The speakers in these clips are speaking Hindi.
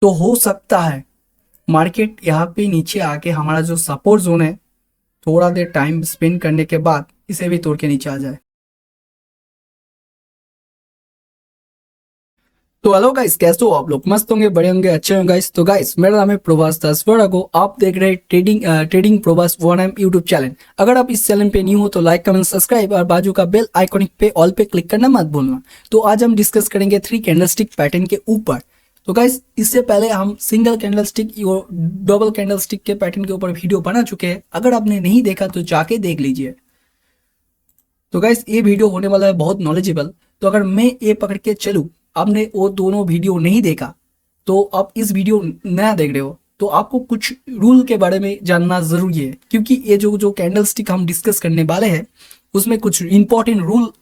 तो हो सकता है मार्केट यहाँ पे नीचे आके हमारा जो सपोर्ट जोन है, थोड़ा देर टाइम स्पेंड करने के बाद इसे भी तोड़ के नीचे आ जाए। तो हेलो गाइस, कैसे हो आप लोग? मस्त होंगे, बड़े होंगे, अच्छे होंगे गाइस। तो गाइस, मेरा नाम है प्रभास दास वड़ागो। आप देख रहे हैं trading Prabhas 1M YouTube channel. अगर आप इस चैनल पे न्यू हो तो लाइक कमेंट सब्सक्राइब और बाजू का बेल आइकॉनिक पे ऑल पे क्लिक करना मत भूलना। तो आज हम डिस्कस करेंगे 3 कैंडलस्टिक पैटर्न के ऊपर। तो गाइस, इससे पहले हम सिंगल कैंडलस्टिक और डबल कैंडलस्टिक के पैटर्न के ऊपर वीडियो बना चुके हैं। अगर आपने नहीं देखा तो जाके देख लीजिए। तो गाइस, ये वीडियो होने वाला है बहुत नॉलेजेबल। तो अगर मैं ये पकड़ के चलूँ, आपने वो दोनों वीडियो नहीं देखा तो आप इस वीडियो नया देख रहे हो, तो आपको कुछ रूल के बारे में जानना जरूरी है, क्योंकि ये जो जो कैंडल स्टिक हम डिस्कस करने वाले हैं उसमें कुछ इंपॉर्टेंट रूल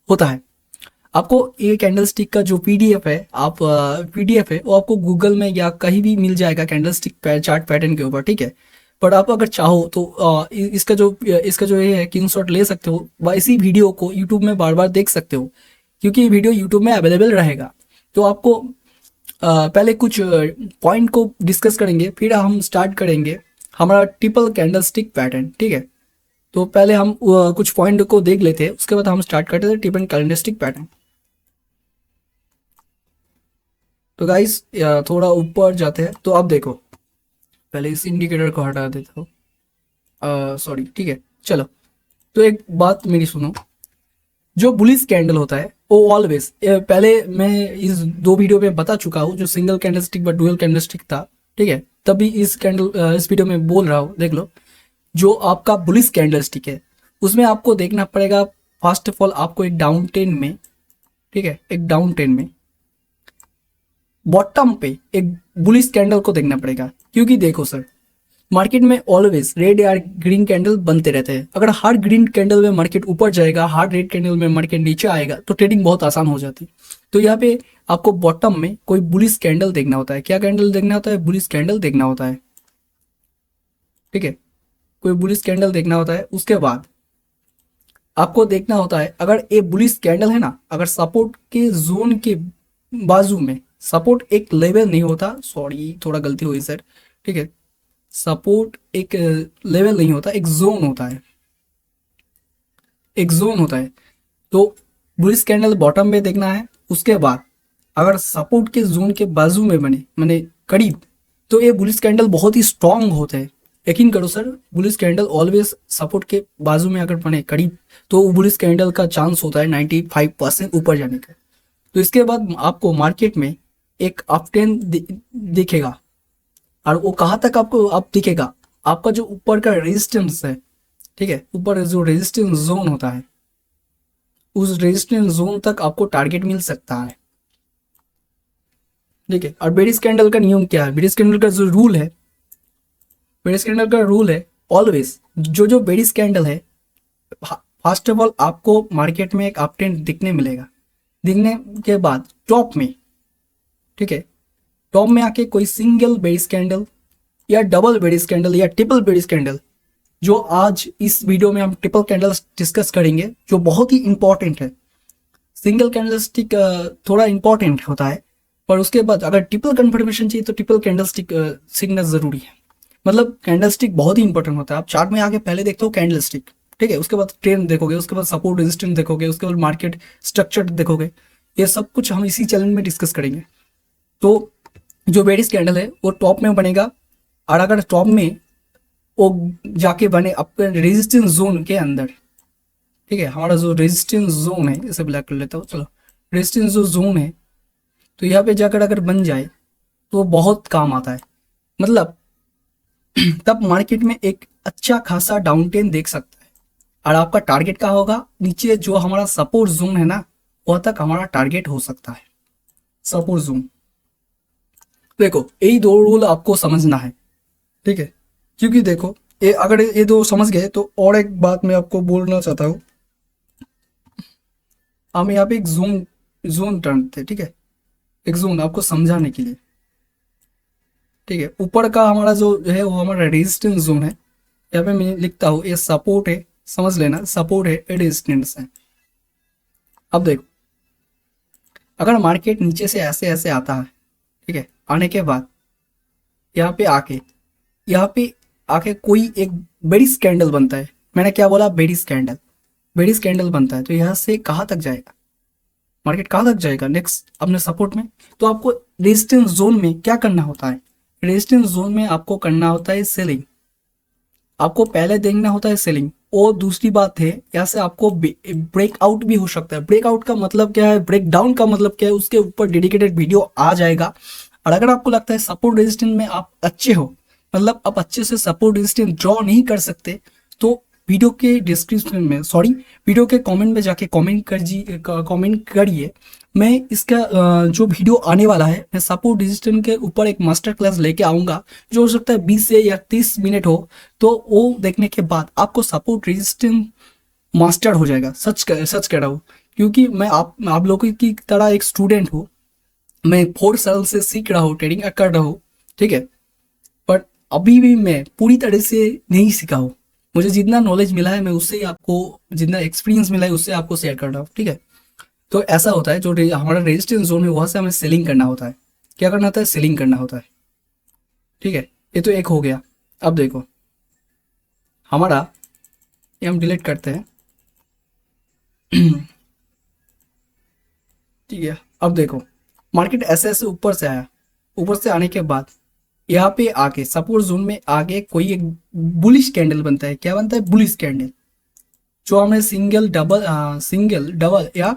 होता है। आपको ये कैंडल स्टिक का जो पीडीएफ है, आप पीडीएफ है वो आपको गूगल में या कहीं भी मिल जाएगा कैंडल स्टिक चार्ट पैटर्न के ऊपर, ठीक है। पर आप अगर चाहो तो इसका जो ये है स्क्रीनशॉट ले सकते हो व इसी वीडियो को यूट्यूब में बार बार देख सकते हो, क्योंकि ये वीडियो यूट्यूब में अवेलेबल रहेगा। तो आपको पहले कुछ पॉइंट को डिस्कस करेंगे, फिर हम स्टार्ट करेंगे हमारा ट्रिपल कैंडल स्टिक पैटर्न, ठीक है। तो पहले हम कुछ पॉइंट को देख लेते हैं, उसके बाद हम स्टार्ट करते हैं ट्रिपल कैंडल स्टिक पैटर्न। तो गाइस, थोड़ा ऊपर जाते हैं। तो अब देखो, पहले इस इंडिकेटर को हटा देता हूँ, सॉरी, ठीक है, चलो। तो एक बात मेरी सुनो, जो बुलिश कैंडल होता है वो ऑलवेज, पहले मैं इस 2 वीडियो में बता चुका हूँ, जो सिंगल कैंडलस्टिक व डुअल कैंडलस्टिक था, ठीक है। तभी इस वीडियो में बोल रहा हूँ, देख लो। जो आपका बुलिश कैंडलस्टिक है उसमें आपको देखना पड़ेगा, फर्स्ट ऑफ ऑल आपको एक डाउन ट्रेंड में, ठीक है, एक डाउन ट्रेंड में बॉटम पे एक बुलिश कैंडल को देखना पड़ेगा। क्योंकि देखो सर, मार्केट में ऑलवेज रेड या ग्रीन कैंडल बनते रहते हैं। अगर हर ग्रीन कैंडल में मार्केट ऊपर जाएगा, हर रेड कैंडल में मार्केट नीचे आएगा, तो ट्रेडिंग बहुत आसान हो जाती है। तो यहाँ पे आपको बॉटम में कोई बुलिश कैंडल देखना होता है। क्या कैंडल देखना होता है? बुलिश कैंडल देखना होता है, ठीक है। कोई बुलिश कैंडल देखना होता है। उसके बाद आपको देखना होता है, अगर ये बुलिश कैंडल है ना, अगर सपोर्ट के जोन के बाजू में, सपोर्ट एक लेवल नहीं होता, सॉरी थोड़ा गलती हुई सर, ठीक है। सपोर्ट एक लेवल नहीं होता, एक जोन होता है, एक जोन होता है। तो बुलिश कैंडल बॉटम पे देखना है। उसके बाद अगर सपोर्ट के जोन के बाजू में बने, माने करीब, तो ये बुलिश कैंडल बहुत ही स्ट्रांग होते हैं। यकीन करो sir, bullish candle always support के बाजू में अगर बने करीब, तो बुलिश कैंडल का चांस होता है 95% ऊपर जाने का। तो इसके बाद आपको मार्केट में एक अप ट्रेंड दिखेगा। और वो कहाँ तक आपको आप दिखेगा? आपका जो ऊपर का रेजिस्टेंस है, ठीक है, ऊपर जो रेजिस्टेंस जोन होता है, उस रेजिस्टेंस जोन तक आपको टारगेट मिल सकता है, ठीक है। और बेरिश कैंडल का नियम क्या है? बेरिश कैंडल का जो रूल है, बेरिश कैंडल का रूल है ऑलवेज, जो जो बेरिश कैंडल है, फर्स्ट ऑफ ऑल आपको मार्केट में एक अप ट्रेंड दिखने मिलेगा। दिखने के बाद टॉप में, ठीक है, टॉप में आके कोई सिंगल बेरिश कैंडल या डबल बेरिश कैंडल या ट्रिपल बेरिश कैंडल, जो आज इस वीडियो में हम ट्रिपल कैंडल डिस्कस करेंगे, जो बहुत ही इंपॉर्टेंट है। सिंगल कैंडल स्टिक थोड़ा इंपॉर्टेंट होता है, पर उसके बाद अगर ट्रिपल कन्फर्मेशन चाहिए तो ट्रिपल कैंडल स्टिक सीखना जरूरी है। मतलब कैंडल स्टिक बहुत ही इंपॉर्टेंट होता है। आप चार्ट में आके पहले देखते हो कैंडल स्टिक, ठीक है, उसके बाद ट्रेंड देखोगे, उसके बाद सपोर्ट रेजिस्टेंस देखोगे, उसके बाद मार्केट स्ट्रक्चर देखोगे। ये सब कुछ हम इसी चैनल में डिस्कस करेंगे। तो जो बेरिश कैंडल है वो टॉप में बनेगा, और अगर टॉप में वो जाके बने अपने रेजिस्टेंस जोन के अंदर, ठीक है, हमारा जो रेजिस्टेंस जोन है, इसे ब्लैक कर लेता हूँ, चलो। रेजिस्टेंस जो जोन है, तो यहाँ पे जाकर अगर बन जाए तो बहुत काम आता है। मतलब तब मार्केट में एक अच्छा खासा डाउन ट्रेंड देख सकता है। और आपका टारगेट क्या होगा? नीचे जो हमारा सपोर्ट जोन है ना, वह तक हमारा टारगेट हो सकता है, सपोर्ट जोन। देखो, यही 2 रूल आपको समझना है, ठीक है। क्योंकि देखो, ये अगर ये 2 समझ गए तो और एक बात मैं आपको बोलना चाहता हूँ। हम यहाँ पे एक जोन जोन टर्न थे, ठीक है, एक जोन आपको समझाने के लिए, ठीक है। ऊपर का हमारा जो है वो हमारा रेजिस्टेंस जोन है। यहाँ पे मैं लिखता हूँ, ये सपोर्ट है, समझ लेना, सपोर्ट है, ये रेजिस्टेंस है। अब देखो, अगर मार्केट नीचे से ऐसे ऐसे आता है, ठीक है, आने के बाद यहाँ पे आके कोई एक बड़ी स्कैंडल बनता है। मैंने क्या बोला? बड़ी स्कैंडल बनता है। तो यहाँ से कहाँ तक जाएगा मार्केट? कहाँ तक जाएगा? नेक्स्ट अपने सपोर्ट में। तो आपको रेजिस्टेंस जोन में क्या करना होता है? रेजिस्टेंस जोन में आपको करना होता है सेलिंग। आपको पहले देखना होता है सेलिंग। और दूसरी बात है, यहाँ से आपको ब्रेकआउट भी हो सकता है। ब्रेकआउट का मतलब क्या है, ब्रेक डाउन का मतलब क्या है, उसके ऊपर डेडिकेटेड वीडियो आ जाएगा। और अगर आपको लगता है सपोर्ट रेजिस्टेंस में आप अच्छे हो, मतलब आप अच्छे से सपोर्ट रेजिस्टेंस ड्रॉ नहीं कर सकते, तो वीडियो के डिस्क्रिप्शन में, वीडियो के कमेंट में जाके कमेंट करिए। मैं इसका जो वीडियो आने वाला है, मैं सपोर्ट रेजिस्टेंस के ऊपर एक मास्टर क्लास लेके आऊँगा, जो हो सकता है 20 से या 30 मिनट हो। तो वो देखने के बाद आपको सपोर्ट रेजिस्टेंस मास्टर हो जाएगा। सच कह रहा हूँ, क्योंकि मैं आप लोगों की तरह एक स्टूडेंट हूँ। मैं 4 साल से सीख रहा हूँ, ट्रेडिंग कर रहा हूँ, ठीक है। बट अभी भी मैं पूरी तरह से नहीं सीखा हूँ। मुझे जितना नॉलेज मिला है, मैं उससे ही आपको, जितना एक्सपीरियंस मिला है उससे आपको शेयर कर रहा हूँ, ठीक है। तो ऐसा होता है, जो हमारा रेजिस्टेंस जोन है वहाँ से हमें सेलिंग करना होता है। क्या करना होता है? सेलिंग करना होता है, ठीक है। ये तो एक हो गया। अब देखो हमारा, ये हम डिलीट करते हैं, ठीक है। अब देखो मार्केट ऐसे ऐसे ऊपर से आया। ऊपर से आने के बाद यहाँ पे आके सपोर्ट जोन में आगे कोई एक बुलिश कैंडल बनता है। क्या बनता है? बुलिश कैंडल, जो हमने सिंगल डबल या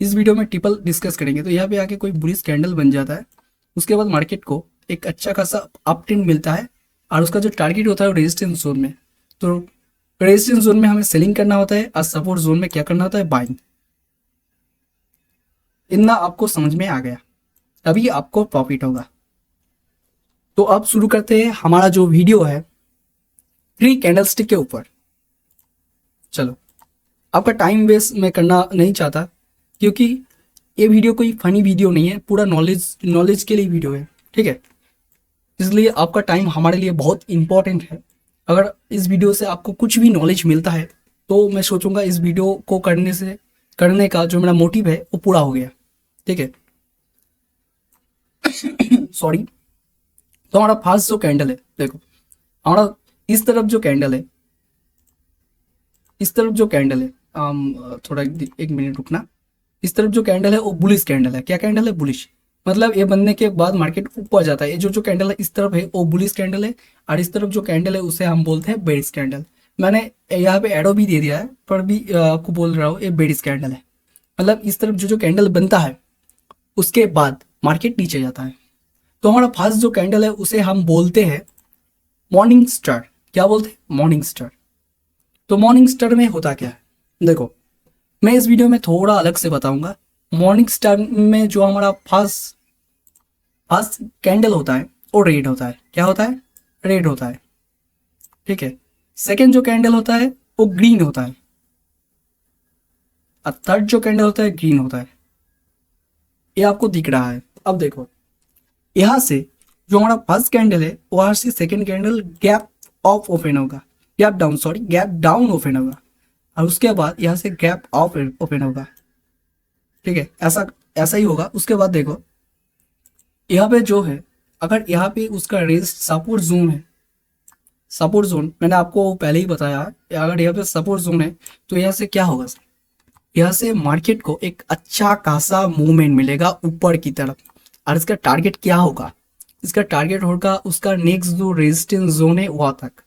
इस वीडियो में ट्रिपल डिस्कस करेंगे। तो यहाँ पे आके कोई बुलिश कैंडल बन जाता है। उसके बाद मार्केट को एक अच्छा खासा अप ट्रेंड मिलता है, और उसका जो टारगेट होता है वो रेजिस्टेंस जोन में। तो रेजिस्टेंस जोन में हमें सेलिंग करना होता है, और सपोर्ट जोन में क्या करना होता है? बाइंग। इतना आपको समझ में आ गया, तभी आपको प्रॉफिट होगा। तो अब शुरू करते हैं हमारा जो वीडियो है फ्री कैंडलस्टिक के ऊपर। चलो, आपका टाइम वेस्ट मैं करना नहीं चाहता, क्योंकि ये वीडियो कोई फनी वीडियो नहीं है, पूरा नॉलेज के लिए वीडियो है, ठीक है। इसलिए आपका टाइम हमारे लिए बहुत इंपॉर्टेंट है। अगर इस वीडियो से आपको कुछ भी नॉलेज मिलता है, तो मैं सोचूंगा इस वीडियो को करने का जो मेरा मोटिव है वो पूरा हो गया, ठीक है। सॉरी। तो हमारा फर्स्ट जो कैंडल है, देखो हमारा इस तरफ जो कैंडल है, थोड़ा एक मिनट रुकना। इस तरफ जो कैंडल है वो बुलिश कैंडल है। क्या कैंडल है? बुलिश। मतलब ये बनने के बाद मार्केट ऊपर जाता है। ये जो कैंडल है इस तरफ है वो बुलिश कैंडल है, और इस तरफ जो कैंडल है उसे हम बोलते हैं बेरिश कैंडल। मैंने यहाँ पे एरो भी दे दिया है, पर भी आपको बोल रहा हूँ ये बेरिश कैंडल है। मतलब इस तरफ जो कैंडल बनता है उसके बाद मार्केट नीचे जाता है। तो हमारा फर्स्ट जो कैंडल है उसे हम बोलते हैं मॉर्निंग स्टार। क्या बोलते हैं? Morning star. तो मॉर्निंग स्टार में होता क्या है, देखो मैं इस वीडियो में थोड़ा अलग से बताऊंगा। मॉर्निंग स्टार में जो हमारा फर्स्ट कैंडल होता है वो रेड होता है। क्या होता है? रेड होता है, ठीक है। सेकेंड जो कैंडल होता है वो ग्रीन होता है, और थर्ड जो कैंडल होता है ग्रीन होता है। ये आपको दिख रहा है। अब देखो यहां से जो हमारा फर्स्ट कैंडल है वहां से second candle gap of open होगा, गैप डाउन ओपन होगा, और उसके बाद यहाँ से गैप ऑफ ओपन होगा, ठीक है। ऐसा ही होगा। उसके बाद देखो यहाँ पे जो है, अगर यहाँ पे उसका रेस्ट सपोर्ट जोन है, सपोर्ट जोन मैंने आपको पहले ही बताया है, अगर यहाँ पे सपोर्ट जोन है तो यहाँ से क्या होगा? यहाँ से मार्केट को एक अच्छा खासा मूवमेंट मिलेगा ऊपर की तरफ। और इसका टारगेट क्या होगा? इसका टारगेट होगा उसका नेक्स्ट जो रेजिस्टेंस जोन है वहां तक।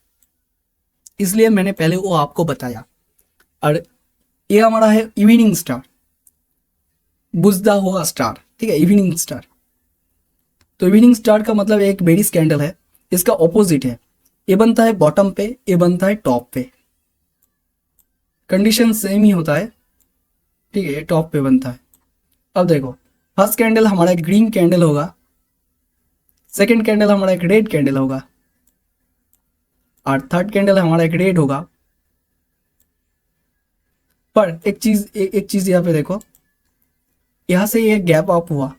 इसलिए मैंने पहले वो आपको बताया। और ये हमारा है इवनिंग स्टार, बुझता हुआ स्टार, ठीक है, इवनिंग स्टार। तो इवनिंग स्टार का मतलब एक बेरिश कैंडल है, इसका ऑपोजिट है। ये बनता है बॉटम पे, ये बनता है टॉप पे। कंडीशन सेम ही होता है, ठीक है। ये टॉप पे बनता है। अब देखो फर्स्ट कैंडल हमारा एक ग्रीन कैंडल होगा, सेकेंड कैंडल हमारा एक रेड कैंडल होगा, और थर्ड कैंडल हमारा एक रेड होगा। पर एक चीज यहाँ पे देखो, यहाँ से ये गैप अप हुआ।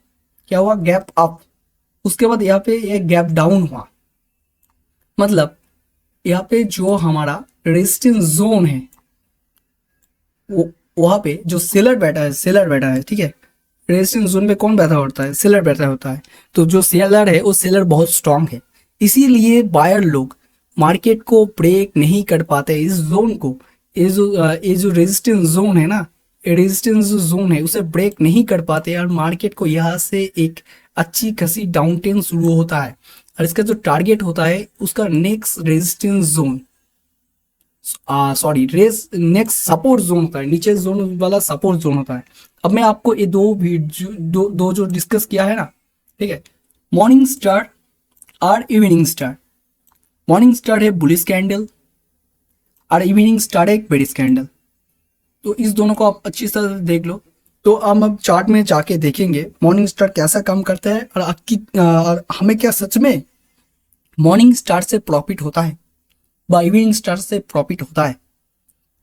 क्या हुआ? Gap up. उसके बाद यहाँ पे ये गैप डाउन हुआ। मतलब यहाँ पे जो हमारा रेजिस्टेंस जोन है वो वहां पे जो सेलर बैठा है, ठीक है, रेजिस्टेंस जोन पे कौन बैठा होता है? सेलर बैठा होता है। तो जो सेलर है वो सेलर बहुत स्ट्रांग है, इसीलिए बायर लोग मार्केट को ब्रेक नहीं कर पाते इस जोन को। ये जो रेजिस्टेंस जोन है ना, रेजिस्टेंस जोन है उसे ब्रेक नहीं कर पाते और मार्केट को यहाँ से एक अच्छी खासी डाउन ट्रेंड शुरू होता है और इसका जो टारगेट होता है उसका next resistance zone, sorry next support zone होता है, नीचे जोन वाला सपोर्ट जोन होता है। अब मैं आपको ये दो जो डिस्कस किया है ना, ठीक है, मॉर्निंग स्टार और इवनिंग स्टार। मॉर्निंग स्टार है बुलिश कैंडल और इवनिंग स्टार है एक बेरिश कैंडल। तो इस दोनों को आप अच्छी तरह से देख लो। तो हम अब चार्ट में जाके देखेंगे मॉर्निंग स्टार कैसा काम करता है और हमें क्या सच में मॉर्निंग स्टार से प्रॉफिट होता है व इवनिंग स्टार से प्रॉफिट होता है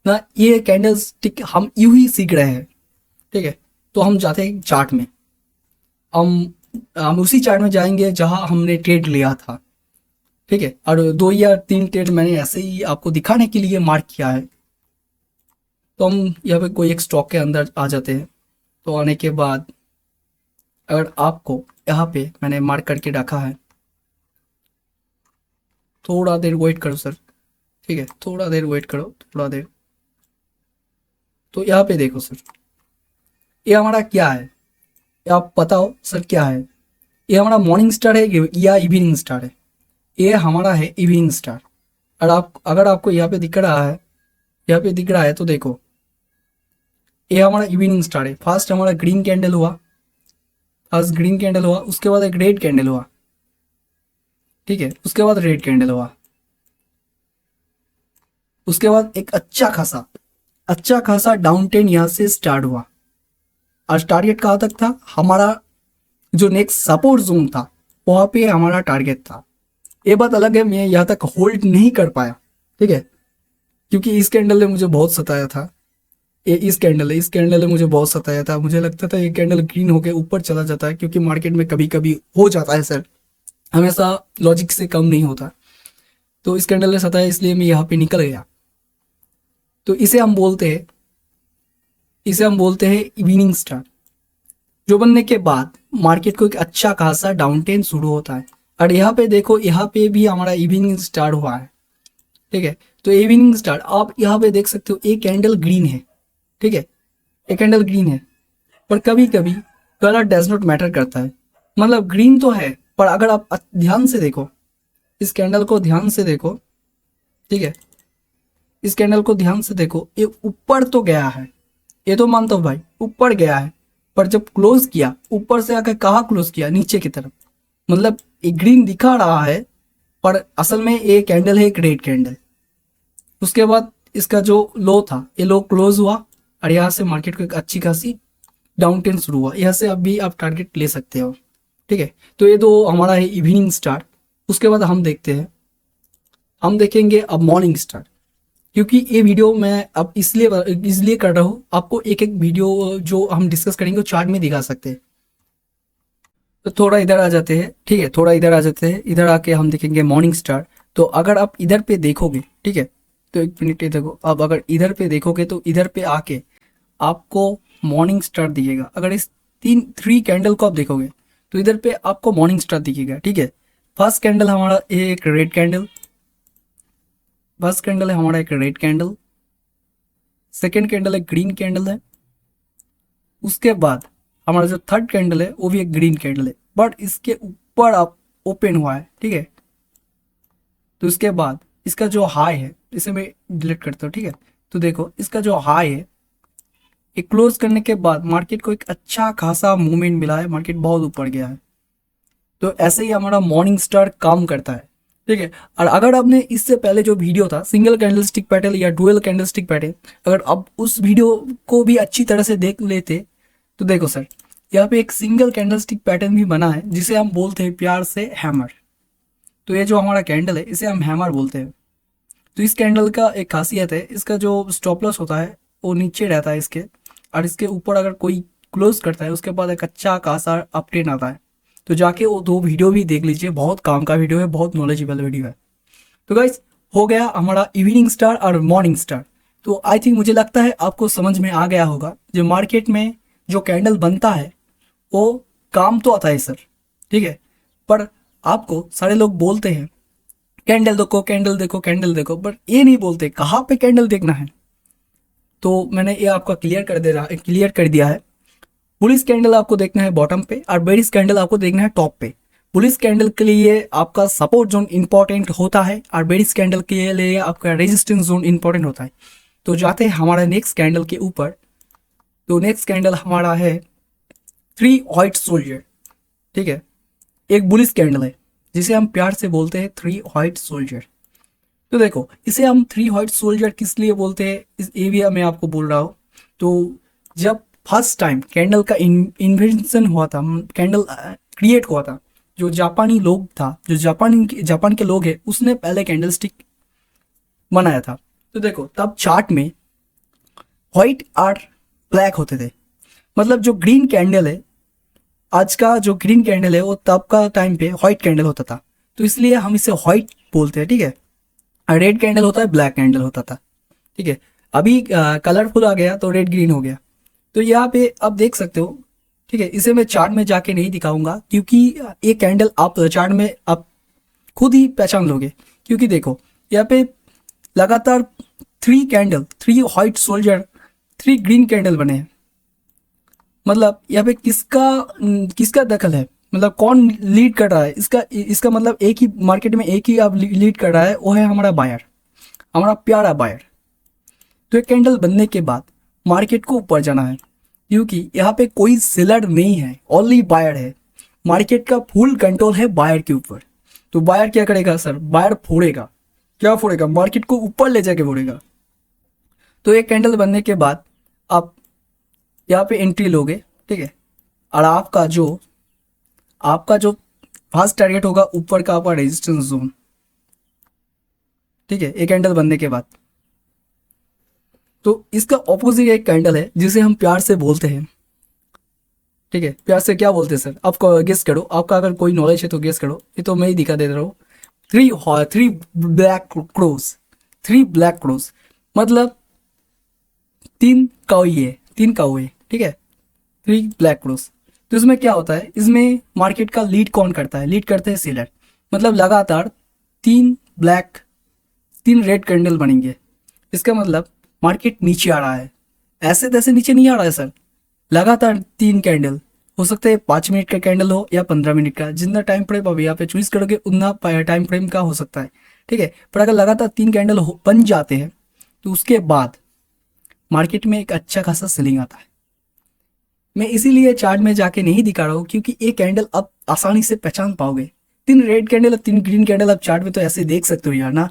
ना। ये कैंडल स्टिक हम यूं ही सीख रहे हैं, ठीक है। तो हम जाते हैं चार्ट में, हम उसी चार्ट में जाएंगे जहां हमने ट्रेड लिया था, ठीक है। और 2 या 3 ट्रेड मैंने ऐसे ही आपको दिखाने के लिए मार्क किया है। तो हम यहाँ पे कोई एक स्टॉक के अंदर आ जाते हैं। तो आने के बाद अगर आपको यहाँ पे मैंने मार्क करके रखा है, थोड़ा देर वेट करो सर, ठीक है, थोड़ा देर वेट करो, थोड़ा देर। तो यहाँ पे देखो सर, ये हमारा क्या है, ये आप बताओ सर क्या है? ये हमारा मॉर्निंग स्टार है या इवनिंग स्टार है? ये हमारा है इवनिंग स्टार। और अगर आपको यहाँ पे दिख रहा है, यहाँ पे दिख रहा है तो देखो, ये हमारा इवनिंग स्टार है। फर्स्ट हमारा ग्रीन कैंडल हुआ, फर्स्ट ग्रीन कैंडल हुआ, उसके बाद एक रेड कैंडल हुआ, ठीक है, उसके बाद रेड कैंडल हुआ, उसके बाद एक अच्छा खासा डाउन ट्रेंड यहाँ से स्टार्ट हुआ और टारगेट कहाँ तक था? हमारा जो नेक्स्ट सपोर्ट जोन था वहाँ पे हमारा टारगेट था। ये बात अलग है, मैं यहाँ तक होल्ड नहीं कर पाया, ठीक है, क्योंकि इस कैंडल ने मुझे बहुत सताया था। इस कैंडल ने मुझे बहुत सताया था। मुझे लगता था ये कैंडल ग्रीन होके ऊपर चला जाता है, क्योंकि मार्केट में कभी कभी हो जाता है सर, हमेशा लॉजिक से कम नहीं होता। तो इस कैंडल ने सताया, इसलिए मैं यहाँ पे निकल गया। तो इसे हम बोलते हैं इवनिंग स्टार। जो बनने के बाद मार्केट को एक अच्छा खासा डाउन ट्रेंड शुरू होता है। और यहाँ पे देखो, यहाँ पे भी हमारा इवनिंग स्टार हुआ है, ठीक है। तो इवनिंग स्टार आप यहाँ पे देख सकते हो, एक कैंडल ग्रीन है, ठीक है, एक कैंडल ग्रीन है, पर कभी कभी कलर डज नॉट मैटर करता है। मतलब ग्रीन तो है, पर अगर आप ध्यान से देखो, इस कैंडल को ध्यान से देखो, ठीक है, इस कैंडल को ध्यान से देखो, ये ऊपर तो गया है, ये तो मानता हूँ भाई ऊपर गया है, पर जब क्लोज किया ऊपर से आकर कहाँ क्लोज किया? नीचे की तरफ। मतलब ये ग्रीन दिखा रहा है, पर असल में ये कैंडल है एक रेड कैंडल। उसके बाद इसका जो लो था, ये लो क्लोज हुआ और यहाँ से मार्केट को एक अच्छी खासी डाउन ट्रेंड शुरू हुआ। यहाँ से अभी आप टारगेट ले सकते हो, ठीक है। तो ये तो हमारा है इवनिंग स्टार। उसके बाद हम देखेंगे अब मॉर्निंग स्टार। क्योंकि ये वीडियो मैं अब इसलिए कर रहा हूँ, आपको एक एक वीडियो जो हम डिस्कस करेंगे वो चार्ट में दिखा सकते हैं। तो थोड़ा इधर आ जाते हैं, ठीक है, थोड़ा इधर आ जाते हैं। इधर आके हम देखेंगे मॉर्निंग स्टार। तो अगर आप इधर पे देखोगे, ठीक है, तो एक मिनट ये देखो, अब अगर इधर पे देखोगे तो इधर पे आके आपको मॉर्निंग स्टार दिखेगा। अगर इस 3 कैंडल को आप देखोगे तो इधर पे आपको मॉर्निंग स्टार दिखेगा, ठीक है। फर्स्ट कैंडल हमारा एक रेड कैंडल, फर्स्ट कैंडल है हमारा एक रेड कैंडल, सेकेंड कैंडल एक ग्रीन कैंडल है, उसके बाद हमारा जो थर्ड कैंडल है वो भी एक ग्रीन कैंडल है, बट इसके ऊपर आप ओपन हुआ है, ठीक है। तो इसके बाद इसका जो हाई है, इसे मैं डिलीट करता हूँ, ठीक है। तो देखो इसका जो हाई है, ये क्लोज करने के बाद मार्केट को एक अच्छा खासा मूवमेंट मिला है, मार्केट बहुत ऊपर गया है। तो ऐसे ही हमारा मॉर्निंग स्टार काम करता है, ठीक है। और अगर आपने इससे पहले जो वीडियो था सिंगल कैंडलस्टिक पैटर्न या डुअल कैंडलस्टिक पैटर्न, अगर आप उस वीडियो को भी अच्छी तरह से देख लेते तो देखो सर, यहाँ पे एक सिंगल कैंडलस्टिक पैटर्न भी बना है, जिसे हम बोलते हैं प्यार से हैमर। तो ये जो हमारा कैंडल है इसे हम हैमर बोलते हैं। तो इस कैंडल का एक खासियत है, इसका जो स्टॉप लॉस होता है वो नीचे रहता है इसके, और इसके ऊपर अगर कोई क्लोज करता है उसके बाद एक अच्छा खासा अपट्रेंड आता है। तो जाके वो 2 वीडियो भी देख लीजिए, बहुत काम का वीडियो है, बहुत नॉलेजेबल वीडियो है। तो गाइस हो गया हमारा इवनिंग स्टार और मॉर्निंग स्टार। तो आई थिंक मुझे लगता है आपको समझ में आ गया होगा, जो मार्केट में जो कैंडल बनता है वो काम तो आता है सर, ठीक है, पर आपको सारे लोग बोलते हैं कैंडल देखो कैंडल देखो कैंडल देखो, बट ये नहीं बोलते कहाँ पे कैंडल देखना है। तो मैंने ये आपका क्लियर कर दिया है। बुलिश कैंडल आपको देखना है बॉटम पे और बेरिश कैंडल आपको देखना है टॉप पे। बुलिश कैंडल के लिए आपका सपोर्ट जोन इंपॉर्टेंट होता है और बेरिश कैंडल के लिए आपका रेजिस्टेंस जोन इंपॉर्टेंट होता है। तो जाते हैं हमारे नेक्स्ट कैंडल के ऊपर। तो नेक्स्ट कैंडल हमारा है 3 व्हाइट सोल्जर, ठीक है, एक बुलिश कैंडल है जिसे हम प्यार से बोलते हैं 3 व्हाइट सोल्जर। तो देखो इसे हम 3 व्हाइट सोल्जर किस लिए बोलते हैं इस ये भी मैं आपको बोल रहा हूँ। तो जब फर्स्ट टाइम कैंडल का इन्वेंशन हुआ था, कैंडल क्रिएट हुआ था, जो जापानी लोग था, जो जापान के लोग हैं, उसने पहले कैंडल स्टिक बनाया था। तो देखो तब चार्ट में व्हाइट और ब्लैक होते थे, मतलब जो ग्रीन कैंडल है, आज का जो ग्रीन कैंडल है वो तब का टाइम पे व्हाइट कैंडल होता था, तो इसलिए हम इसे व्हाइट बोलते हैं, ठीक है। रेड कैंडल होता है, ब्लैक कैंडल होता था, ठीक है। अभी कलरफुल आ गया तो रेड ग्रीन हो गया। तो यहाँ पे आप देख सकते हो, ठीक है, इसे मैं चार्ट में जाके नहीं दिखाऊंगा क्योंकि ये कैंडल आप चार्ट में आप खुद ही पहचान लोगे। क्योंकि देखो यहाँ पे लगातार 3 व्हाइट सोल्जर 3 ग्रीन कैंडल बने हैं, मतलब यहाँ पे किसका दखल है, मतलब कौन लीड कर रहा है, इसका मतलब एक ही मार्केट में एक ही आप लीड कर रहा है, वो है हमारा बायर, हमारा प्यारा बायर। तो ये कैंडल बनने के बाद मार्केट को ऊपर जाना है क्योंकि यहाँ पे कोई सेलर नहीं है, ओनली बायर है। मार्केट का फुल कंट्रोल है बायर के ऊपर। तो बायर क्या करेगा सर, बायर फोड़ेगा, क्या फोड़ेगा, मार्केट को ऊपर ले जाके फोड़ेगा। तो एक कैंडल बनने के बाद आप यहाँ पे एंट्री लोगे, ठीक है, और आपका जो फर्स्ट टारगेट होगा ऊपर का आपका रेजिस्टेंस जोन, ठीक है, एक कैंडल बनने के बाद। तो इसका ऑपोजिट एक कैंडल है जिसे हम प्यार से बोलते हैं, ठीक है, प्यार से क्या बोलते हैं सर, आप गेस करो, आपका अगर कोई नॉलेज है तो गेस करो, ये तो मैं ही दिखा दे रहा हूँ। Three black cross, 3 black cross, मतलब 3 कौए, ठीक है, 3 ब्लैक क्रोस। तो इसमें क्या होता है, इसमें मार्केट का लीड कौन करता है, लीड करते हैं सेलर, मतलब लगातार 3 रेड कैंडल बनेंगे, इसका मतलब मार्केट नीचे आ रहा है, ऐसे तैसे नीचे नहीं आ रहा है सर, लगातार 3 कैंडल, हो सकता है 5 मिनट का कैंडल हो या 15 मिनट का, जितना टाइम फ्रेम अभी यहाँ पे चूज करोगे उतना टाइम फ्रेम का हो सकता है, ठीक है। पर अगर लगातार 3 कैंडल बन जाते हैं तो उसके बाद मार्केट में एक अच्छा खासा सेलिंग आता है। मैं इसीलिए चार्ट में जाके नहीं दिखा रहा हूँ क्योंकि एक कैंडल आप आसानी से पहचान पाओगे, 3 रेड कैंडल और 3 ग्रीन कैंडल आप चार्ट में तो ऐसे देख सकते हो यार ना,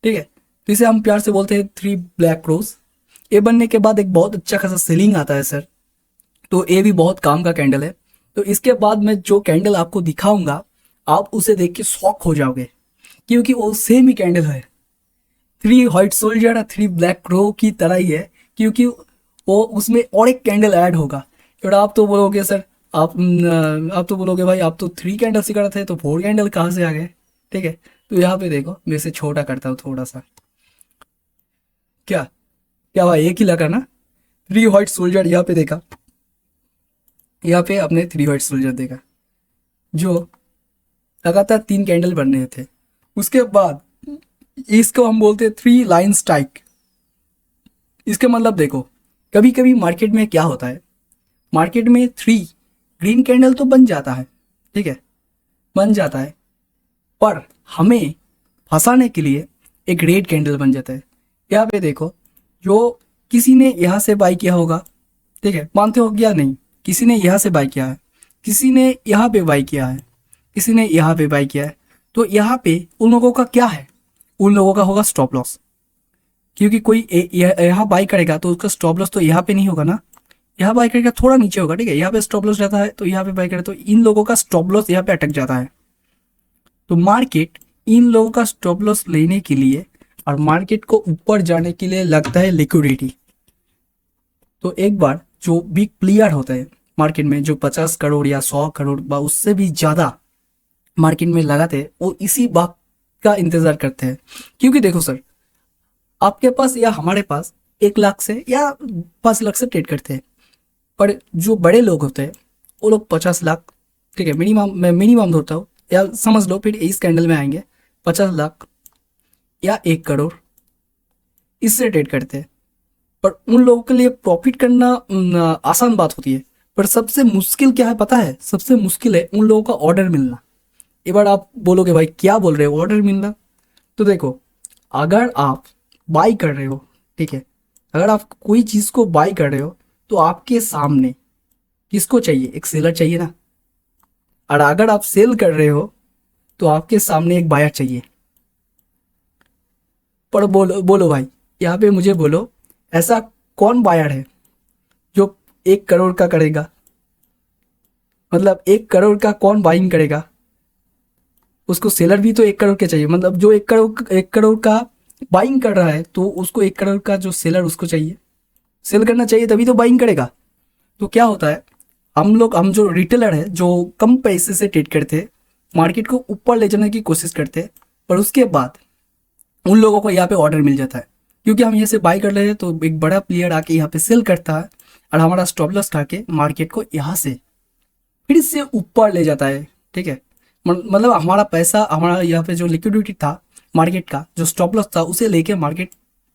ठीक है। तो इसे हम प्यार से बोलते हैं 3 ब्लैक क्रोस। ये बनने के बाद एक बहुत अच्छा खासा सेलिंग आता है सर, तो ये भी बहुत काम का कैंडल है। तो इसके बाद मैं जो कैंडल आपको दिखाऊंगा आप उसे देख के शॉक हो जाओगे क्योंकि वो सेम ही कैंडल है, 3 व्हाइट सोल्जर और 3 ब्लैक क्रो की तरह ही है, क्योंकि वो उसमें और एक कैंडल ऐड होगा। और आप तो बोलोगे सर, आप तो बोलोगे भाई आप तो 3 कैंडल सिखा रहे थे तो 4 कैंडल कहाँ से आ गए, ठीक है। तो यहाँ पे देखो मैं इसे छोटा करता हूँ थोड़ा सा, क्या क्या भाई एक ही लगा ना, 3 व्हाइट सोल्जर यहाँ पे देखा, यहाँ पे अपने 3 व्हाइट सोल्जर देखा जो लगातार 3 कैंडल बन रहे थे। उसके बाद इसको हम बोलते हैं 3 लाइन स्ट्राइक। इसका मतलब देखो कभी कभी मार्केट में क्या होता है, मार्केट में 3 ग्रीन कैंडल तो बन जाता है, ठीक है, बन जाता है, पर हमें फंसाने के लिए एक रेड कैंडल बन जाता है। यहाँ पे देखो जो किसी ने यहाँ से बाई किया होगा, ठीक है, मानते हो क्या नहीं, किसी ने यहाँ से बाई किया है, किसी ने यहाँ पे बाई किया है, किसी ने यहाँ पे बाई किया है। तो यहाँ पे उन लोगों का क्या है, उन लोगों का होगा स्टॉप लॉस, क्योंकि कोई यहाँ बाई करेगा तो उसका स्टॉप लॉस तो यहाँ पे नहीं होगा ना, यहाँ बाई करेगा थोड़ा नीचे होगा, ठीक है, यहाँ पे स्टॉप लॉस रहता है, तो यहाँ पे बाई करे तो इन लोगों का स्टॉप लॉस यहाँ पे अटक जाता है। तो मार्केट इन लोगों का स्टॉप लॉस लेने के लिए और मार्केट को ऊपर जाने के लिए लगता है लिक्विडिटी। तो एक बार जो बिग प्लेयर होते हैं मार्केट में, जो 50 करोड़ या 100 करोड़ व उससे भी ज़्यादा मार्केट में लगाते हैं, वो इसी बात का इंतज़ार करते हैं। क्योंकि देखो सर, आपके पास या हमारे पास 1 लाख से या 5 लाख से ट्रेड करते हैं, पर जो बड़े लोग होते हैं वो लोग 50 लाख, ठीक है, मिनिमम, मैं मिनिमम धरता हूँ, या समझ लो फिर इस कैंडल में आएंगे 50 लाख या 1 करोड़, इससे ट्रेड करते हैं। पर उन लोगों के लिए प्रॉफिट करना आसान बात होती है, पर सबसे मुश्किल क्या है पता है? सबसे मुश्किल है उन लोगों का ऑर्डर मिलना। एक बार आप बोलोगे भाई क्या बोल रहे हो ऑर्डर मिलना? तो देखो, अगर आप बाई कर रहे हो, ठीक है, अगर आप कोई चीज़ को बाई कर रहे हो तो आपके सामने किसको चाहिए? एक सेलर चाहिए ना। और अगर आप सेल कर रहे हो तो आपके सामने एक बायर चाहिए। पर बोलो बोलो भाई, यहाँ पे मुझे बोलो, ऐसा कौन बायर है जो 1 करोड़ का करेगा? मतलब 1 करोड़ का कौन बाइंग करेगा? उसको सेलर भी तो 1 करोड़ के चाहिए। मतलब जो 1 करोड़ का बाइंग कर रहा है तो उसको 1 करोड़ का जो सेलर उसको चाहिए, सेल करना चाहिए, तभी तो बाइंग करेगा। तो क्या होता है, हम जो रिटेलर है, जो कम पैसे से ट्रेड करते हैं, मार्केट को ऊपर ले जाने की कोशिश करते हैं, पर उसके बाद उन लोगों को यहाँ पे ऑर्डर मिल जाता है, क्योंकि हम यहाँ से बाई कर रहे हैं तो एक बड़ा प्लेयर आके यहाँ पे सेल करता है और हमारा स्टॉप लॉस खा के मार्केट को यहाँ से फिर से ऊपर ले जाता है, ठीक है। मतलब हमारा पैसा, हमारा यहाँ पे जो लिक्विडिटी था मार्केट का, जो स्टॉप लॉस था, उसे लेके मार्केट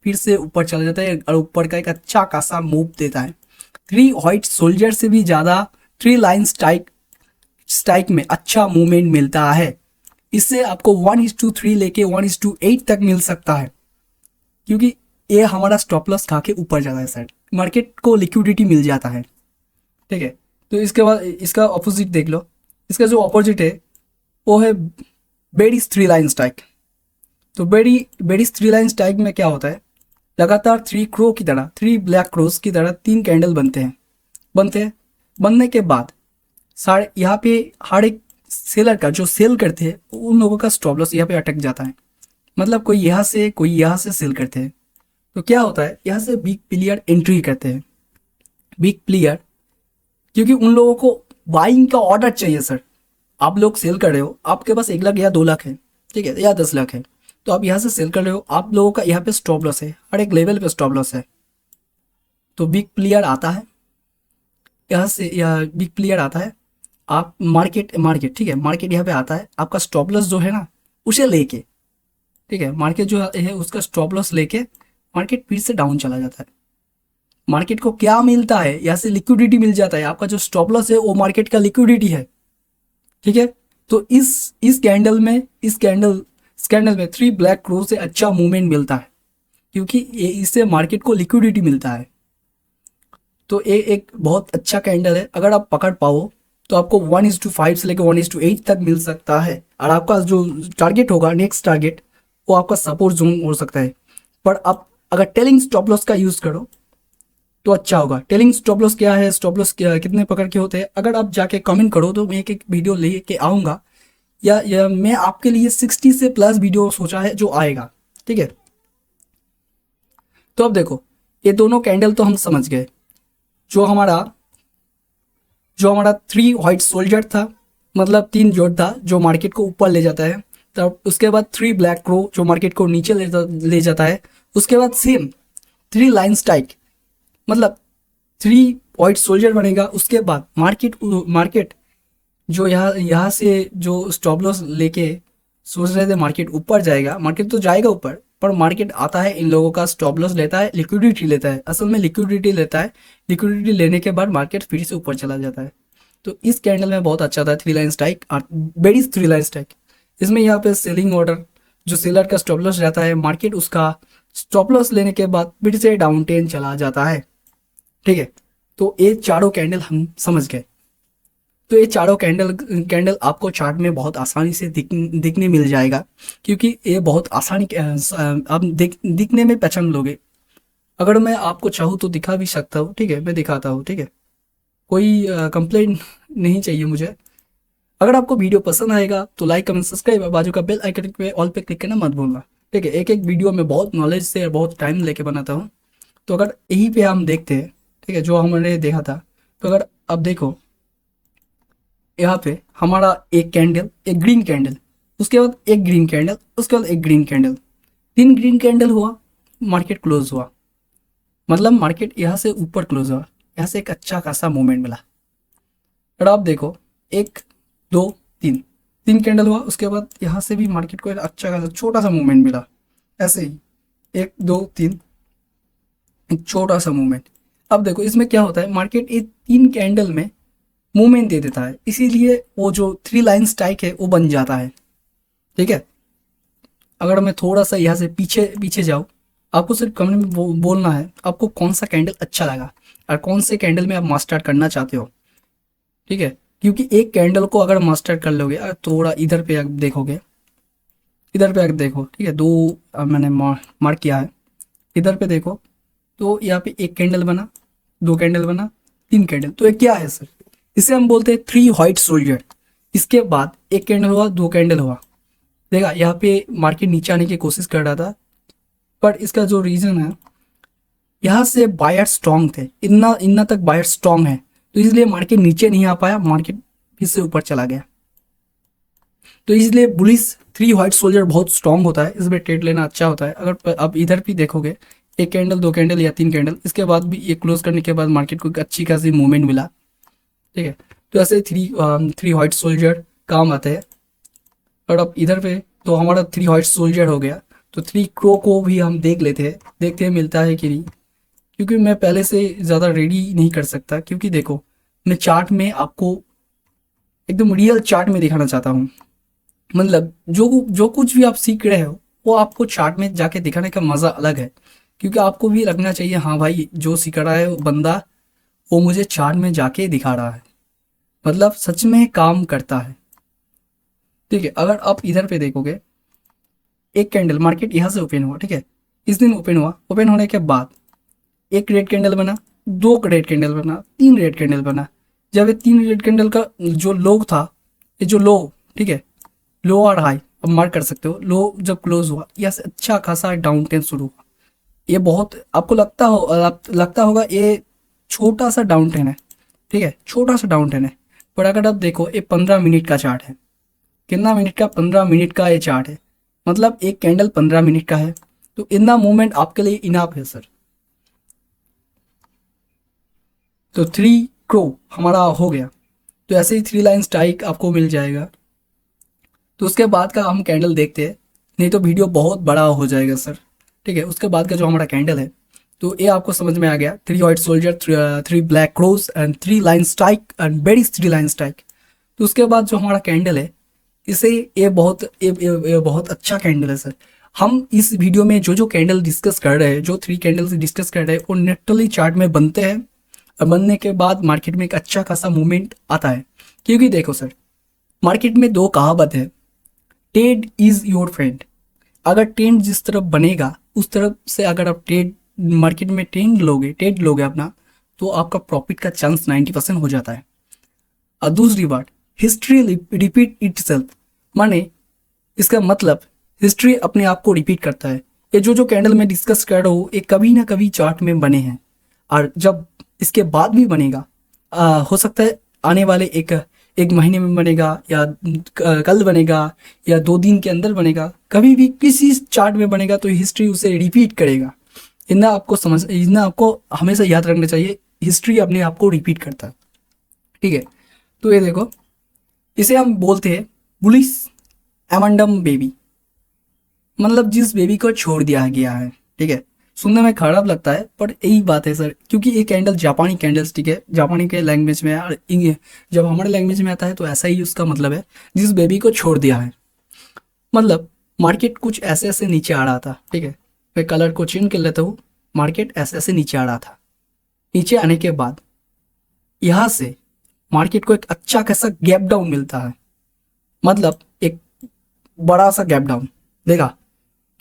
फिर से ऊपर चला जाता है और ऊपर का एक अच्छा खासा मूव देता है। 3 व्हाइट सोल्जर से भी ज़्यादा 3 लाइन स्ट्राइक में अच्छा मूवमेंट मिलता है। इससे आपको 1:3 लेके 1:8 तक मिल सकता है, क्योंकि ये हमारा स्टॉप लॉस खा के ऊपर जाता है सर, मार्केट को लिक्विडिटी मिल जाता है, ठीक है। तो इसके बाद इसका ऑपोजिट देख लो, इसका जो ऑपोजिट है वो है बेरिस 3 लाइन स्ट्राइक। तो बेरिस 3 लाइन स्ट्राइक में क्या होता है, लगातार 3 क्रो की तरह, 3 ब्लैक क्रोस की तरह 3 कैंडल बनने के बाद सारे यहाँ पे हर एक सेलर का जो सेल करते हैं उन लोगों का स्टॉप लॉस यहाँ पे अटक जाता है। मतलब कोई यहाँ से सेल करते हैं, तो क्या होता है, यहाँ से बिग प्लेयर एंट्री करते हैं। बिग प्लेयर, क्योंकि उन लोगों को बाइंग का ऑर्डर चाहिए सर। आप लोग सेल कर रहे हो, आपके पास 1 लाख या 2 लाख है, ठीक है, या 10 लाख है, तो आप यहाँ से सेल कर रहे हो, आप लोगों का यहाँ पे स्टॉप लॉस है, हर एक लेवल पे स्टॉप लॉस है। तो बिग प्लेयर आता है यहाँ से, या बिग प्लेयर आता है, आप मार्केट ठीक है, मार्केट यहाँ पे आता है, आपका स्टॉप लॉस जो है ना उसे लेके, ठीक है, मार्केट जो है उसका स्टॉप लॉस लेके मार्केट फिर से डाउन चला जाता है। मार्केट को क्या मिलता है, यहाँ से लिक्विडिटी मिल जाता है। आपका जो स्टॉप लॉस है वो मार्केट का लिक्विडिटी है, ठीक है। तो इस कैंडल में 3 ब्लैक क्रो से अच्छा मूवमेंट मिलता है, क्योंकि इससे मार्केट को लिक्विडिटी मिलता है। तो ये एक बहुत अच्छा कैंडल है, अगर आप पकड़ पाओ तो आपको 1:5 से लेकर 1:8 तक मिल सकता है। और आपका जो टारगेट होगा, नेक्स्ट टारगेट, वो आपका सपोर्ट जोन हो सकता है। पर आप अगर टेलिंग स्टॉप लॉस का यूज़ करो तो अच्छा होगा। टेलिंग स्टॉप लॉस क्या है, स्टॉप लॉस कितने प्रकार के होते हैं, अगर आप जाके कमेंट करो तो मैं एक वीडियो लेके आऊँगा, या मैं आपके लिए 60 से प्लस वीडियो सोचा है जो आएगा, ठीक है। तो अब देखो, ये दोनों कैंडल तो हम समझ गए। जो हमारा 3 व्हाइट सोल्जर था, मतलब 3 जोड़ था जो मार्केट को ऊपर ले जाता है, तब उसके बाद 3 ब्लैक क्रो जो मार्केट को नीचे ले जाता है, उसके बाद सेम 3 लाइन स्ट्राइक, मतलब 3 व्हाइट सोल्जर बनेगा। उसके बाद मार्केट जो यहाँ से जो स्टॉप लॉस लेके सोच रहे थे मार्केट ऊपर जाएगा, मार्केट तो जाएगा ऊपर, पर मार्केट आता है, इन लोगों का स्टॉप लॉस लेता है, लिक्विडिटी लेता है, असल में लिक्विडिटी लेता है। लिक्विडिटी लेने के बाद मार्केट फिर से ऊपर चला जाता है। तो इस कैंडल में बहुत अच्छा था 3 लाइन स्ट्राइक और बेरिस 3 लाइन स्ट्राइक। इसमें यहाँ पे सेलिंग ऑर्डर, जो सेलर का स्टॉप लॉस रहता है, मार्केट उसका स्टॉप लॉस लेने के बाद फिर से डाउन टेन चला जाता है, ठीक है। तो ये चारों कैंडल हम समझ गए। तो ये चारों कैंडल आपको चार्ट में बहुत आसानी से दिखने मिल जाएगा, क्योंकि ये बहुत आसानी आप दिखने में पहचान लोगे। अगर मैं आपको चाहूँ तो दिखा भी सकता हूँ, ठीक है, मैं दिखाता हूँ, ठीक है, कोई कंप्लेंट नहीं चाहिए मुझे। अगर आपको वीडियो पसंद आएगा तो लाइक, कमेंट, सब्सक्राइब और बाजू का बेल आइकन पे ऑल पे क्लिक करना मत भूलना, ठीक है। एक वीडियो में बहुत नॉलेज से और बहुत टाइम लेके बनाता हूँ। तो अगर यहीं पे हम देखते हैं, ठीक है, जो हमने देखा था, तो अगर अब देखो यहाँ पे हमारा एक कैंडल, एक ग्रीन कैंडल, उसके बाद एक ग्रीन कैंडल, उसके बाद एक ग्रीन कैंडल, 3 ग्रीन कैंडल हुआ, मार्केट क्लोज हुआ। मतलब मार्केट यहाँ से ऊपर क्लोज हुआ, यहाँ से एक अच्छा खासा मूवमेंट मिला। और आप देखो 1 2 3 3 कैंडल हुआ, उसके बाद यहाँ से भी मार्केट को एक अच्छा खासा छोटा सा मूवमेंट मिला, ऐसे ही 1 2 3 एक छोटा सा मूवमेंट। अब देखो इसमें क्या होता है, मार्केट ये 3 कैंडल में मूवमेंट दे देता है, इसीलिए वो जो 3 लाइन स्ट्राइक है वो बन जाता है। ठीक है, अगर मैं थोड़ा सा यहाँ से पीछे पीछे जाऊँ, आपको सिर्फ कमेंट में बोलना है आपको कौन सा कैंडल अच्छा लगा और कौन से कैंडल में आप मास्टर करना चाहते हो। ठीक है, क्योंकि एक कैंडल को अगर मास्टर कर लोगे, अगर थोड़ा इधर पे देखोगे, इधर पे देखो, ठीक है, 2 मैंने मार्क किया है, इधर पे देखो तो यहाँ पे 1 कैंडल बना, 2 कैंडल बना, 3 कैंडल, तो ये क्या है सर, इसे हम बोलते हैं 3 व्हाइट सोल्जर। इसके बाद 1 कैंडल हुआ, 2 कैंडल हुआ, देखा यहाँ पे मार्केट नीचे आने की कोशिश कर रहा था, पर इसका जो रीज़न है, यहाँ से बायर स्ट्रॉन्ग थे, इतना इतना तक बायर स्ट्रॉन्ग है, तो इसलिए मार्केट नीचे नहीं आ पाया, मार्केट फिर से ऊपर चला गया। तो इसलिए बुलिस 3 व्हाइट सोल्जर बहुत स्ट्रॉन्ग होता है, इसमें ट्रेड लेना अच्छा होता है। अगर अब इधर भी देखोगे 1 कैंडल, 2 कैंडल या 3 कैंडल, इसके बाद भी ये क्लोज करने के बाद मार्केट को एक अच्छी खासी मूवमेंट मिला। ठीक है, तो ऐसे 3 व्हाइट सोल्जर काम आते हैं। और अब इधर पे तो हमारा 3 व्हाइट सोल्जर हो गया, तो 3 क्रो को भी हम देख लेते हैं, देखते हैं मिलता है कि नहीं, क्योंकि मैं पहले से ज़्यादा रेडी नहीं कर सकता, क्योंकि देखो मैं चार्ट में आपको एकदम रियल चार्ट में दिखाना चाहता हूँ। मतलब जो जो कुछ भी आप सीख रहे हो वो आपको चार्ट में जाके दिखाने का मज़ा अलग है, क्योंकि आपको भी लगना चाहिए हाँ भाई जो सिखा रहा है वो बंदा वो मुझे चार्ट में जाके दिखा रहा है, मतलब सच में काम करता है। ठीक है, अगर आप इधर पे देखोगे 1 कैंडल मार्केट यहाँ से ओपन हुआ, ठीक है, इस दिन ओपन हुआ, ओपन होने के बाद 1 रेड कैंडल बना, 2 रेड कैंडल बना, 3 रेड कैंडल बना। जब ये 3 रेड कैंडल का जो लो था, ये जो लो, ठीक है, लो और हाई अब मार्क कर सकते हो, लो जब क्लोज हुआ यहाँ से अच्छा खासा डाउन ट्रेंड शुरू हुआ। ये बहुत आपको लगता होगा ये छोटा सा डाउन ट्रेंड है, ठीक है, छोटा सा डाउन ट्रेंड है, पर अगर आप देखो ये 15 मिनट का चार्ट है, कितना मिनट का, 15 मिनट का ये चार्ट है, मतलब एक कैंडल 15 मिनट का है, तो इतना मूवमेंट आपके लिए इनाफ है सर। तो 3 क्रो हमारा हो गया, तो ऐसे ही 3 लाइन स्ट्राइक आपको मिल जाएगा। तो उसके बाद का हम कैंडल देखते हैं, नहीं तो वीडियो बहुत बड़ा हो जाएगा सर। ठीक है, उसके बाद का जो हमारा कैंडल है, तो ये आपको समझ में आ गया, 3 white soldier, 3 black crows and 3 line strike and bearish 3 line strike. तो उसके बाद जो हमारा कैंडल है, इसे ये बहुत अच्छा कैंडल है सर। हम इस वीडियो में जो कैंडल डिस्कस कर रहे हैं, जो 3 कैंडल्स डिस्कस कर रहे हैं, वो नेटली चार्ट में बनते हैं, और बनने के बाद मार्केट में एक अच्छा खासा मूवमेंट आता है। क्योंकि देखो सर, मार्केट में 2 कहावत है, ट्रेड इज योर फ्रेंड। अगर ट्रेंड जिस तरफ बनेगा उस तरफ से अगर आप ट्रेड मार्केट में ट्रेड लोगे अपना, तो आपका प्रॉफिट का चांस 90% हो जाता है। और दूसरी बात, हिस्ट्री रिपीट इटसेल्फ, माने इसका मतलब हिस्ट्री अपने आप को रिपीट करता है। ये जो कैंडल में डिस्कस कर रहा हूँ, ये कभी ना कभी चार्ट में बने हैं, और जब इसके बाद भी बनेगा, हो सकता है आने वाले एक महीने में बनेगा, या कल बनेगा, या 2 दिन के अंदर बनेगा, कभी भी किसी चार्ट में बनेगा, तो हिस्ट्री उसे रिपीट करेगा। इतना आपको हमेशा याद रखना चाहिए, हिस्ट्री अपने आप को रिपीट करता है। ठीक है, तो ये देखो, इसे हम बोलते हैं बुलिश एमंडम बेबी, मतलब जिस बेबी को छोड़ दिया गया है। ठीक है, सुनने में खराब लगता है, पर यही बात है सर, क्योंकि ये कैंडल जापानी कैंडलस्टिक है, जापानी के लैंग्वेज में, और जब हमारे लैंग्वेज में आता है तो ऐसा ही उसका मतलब है, जिस बेबी को छोड़ दिया है। मतलब मार्केट कुछ ऐसे ऐसे नीचे आ रहा था, ठीक है, मैं कलर को चेंज कर लेता हूँ, मार्केट ऐसे ऐसे नीचे आ रहा था, नीचे आने के बाद यहाँ से मार्केट को एक अच्छा खासा गैप डाउन मिलता है, मतलब एक बड़ा सा गैप डाउन। देखा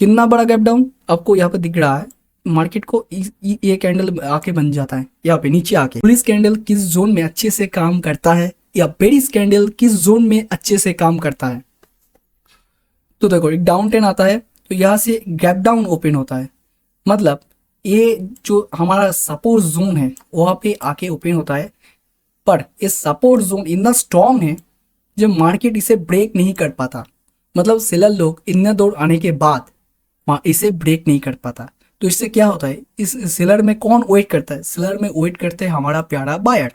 कितना बड़ा गैप डाउन आपको यहाँ पे दिख रहा है, मार्केट को ये कैंडल आके बन जाता है यहाँ पे नीचे आके। बुलिश कैंडल किस जोन में अच्छे से काम करता है, या बेरिश कैंडल किस जोन में अच्छे से काम करता है। तो देखो एक डाउन ट्रेंड आता है, तो यहाँ से गैप डाउन ओपन होता है, मतलब ये जो हमारा सपोर्ट जोन है वहाँ पे आके ओपन होता है, पर ये सपोर्ट जोन इतना स्ट्रॉन्ग है जब मार्केट इसे ब्रेक नहीं कर पाता, मतलब सेलर लोग इतना दूर आने के बाद इसे ब्रेक नहीं कर पाता। तो इससे क्या होता है, इस सेलर में कौन वेट करता है, सेलर में वेट करते हैं हमारा प्यारा बायर।